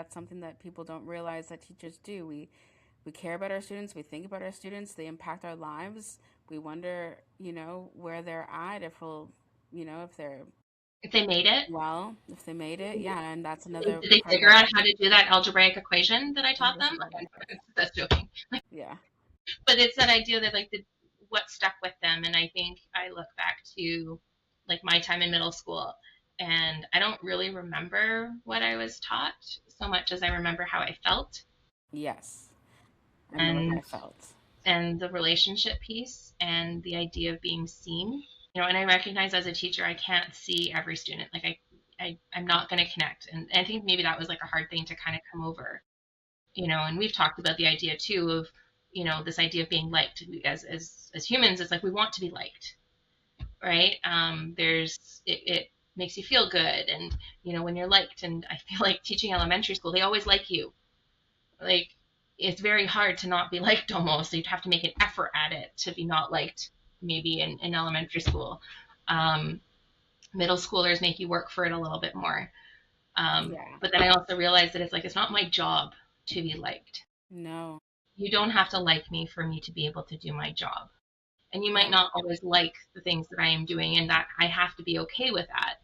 that's something that people don't realize that teachers do. We care about our students, we think about our students, they impact our lives. We wonder, where they're at, if we'll, if they're If they made it, well, if they made it. Yeah, and that's did another they part of figure our out how to do that algebraic equation that I taught them? understanding. That's joking. Yeah. But it's that idea that like what stuck with them. And I think I look back to like my time in middle school, and I don't really remember what I was taught so much as I remember how I felt, Yes. I remember how and I felt. the relationship piece and the idea of being seen. And I recognize as a teacher I can't see every student. Like I'm not going to connect. And I think maybe that was like a hard thing to kind of come over. And we've talked about the idea too of, this idea of being liked. As humans, it's like we want to be liked, right? It makes you feel good, and when you're liked. And I feel like teaching elementary school, they always like you. Like it's very hard to not be liked almost. So you'd have to make an effort at it to be not liked. Maybe in elementary school, um, middle schoolers make you work for it a little bit more. Yeah. But then I also realized that it's not my job to be liked. No. You don't have to like me for me to be able to do my job. And you might Yeah. not always like the things that I am doing, and that I have to be okay with that,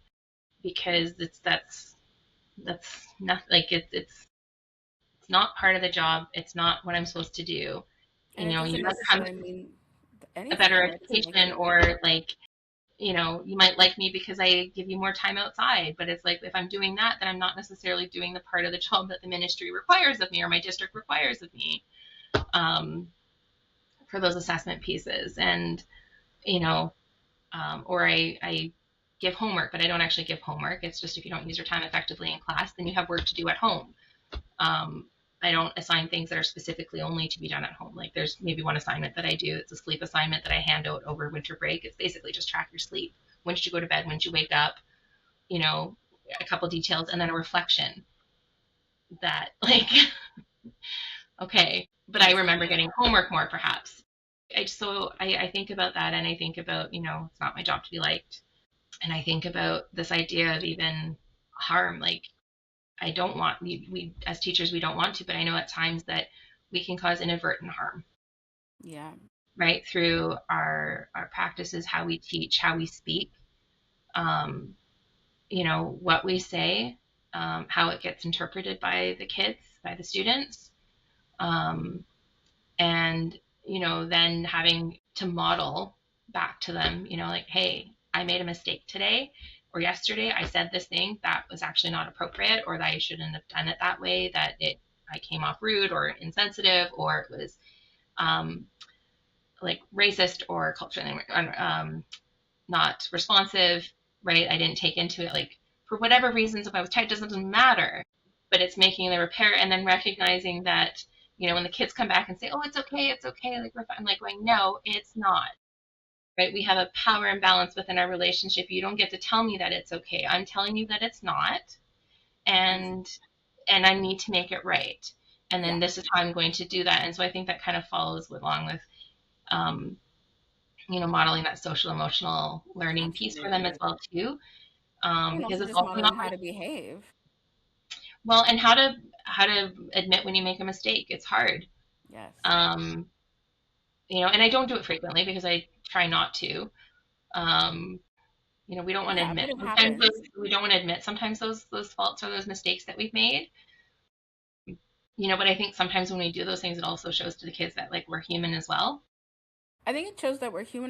because that's not like it's not part of the job. It's not what I'm supposed to do. And it You doesn't might come necessarily mean a anything, better right? It doesn't make education, you. or like, you might like me because I give you more time outside. But it's like if I'm doing that, then I'm not necessarily doing the part of the job that the ministry requires of me or my district requires of me, um, for those assessment pieces. And you know, or I give homework, but I don't actually give homework. It's just if you don't use your time effectively in class, then you have work to do at home. Um, I don't assign things that are specifically only to be done at home. Like there's maybe one assignment that I do. It's a sleep assignment that I hand out over winter break. It's basically just track your sleep. When did you go to bed? When did you wake up? You know, a couple details, and then a reflection that like, okay, but I remember getting homework more perhaps. I think about that, and I think about, it's not my job to be liked. And I think about this idea of even harm. Like I don't want, we as teachers, we don't want to, but I know at times that we can cause inadvertent harm, Yeah. right? Through our practices, how we teach, how we speak, um, what we say, how it gets interpreted by the kids, by the students. Um, and, then having to model back to them, like, hey, I made a mistake today or yesterday. I said this thing that was actually not appropriate, or that I shouldn't have done it that way, that I came off rude or insensitive, or it was, um, like racist or culturally, not responsive, right? I didn't take into it, like, for whatever reasons, if I was tight, doesn't matter. But it's making the repair, and then recognizing that, when the kids come back and say, oh, it's okay, like, I'm like going, no, it's not, right? We have a power imbalance within our relationship. You don't get to tell me that it's okay. I'm telling you that it's not, Ex- and I need to make it right. And then Yeah. this is how I'm going to do that. And so I think that kind of follows along with, um, modeling that social emotional learning piece for them as Absolutely. well too, And because also it's just also not modeling how to behave. well, and how to admit when you make a mistake. It's hard, Yes. um, and I don't do it frequently because I try not to. Um, we don't want to Yeah, but admit. it Sometimes happens. we don't want to admit. Sometimes those faults or those mistakes that we've made. But I think sometimes when we do those things, it also shows to the kids that like we're human as well. I think it shows that we're human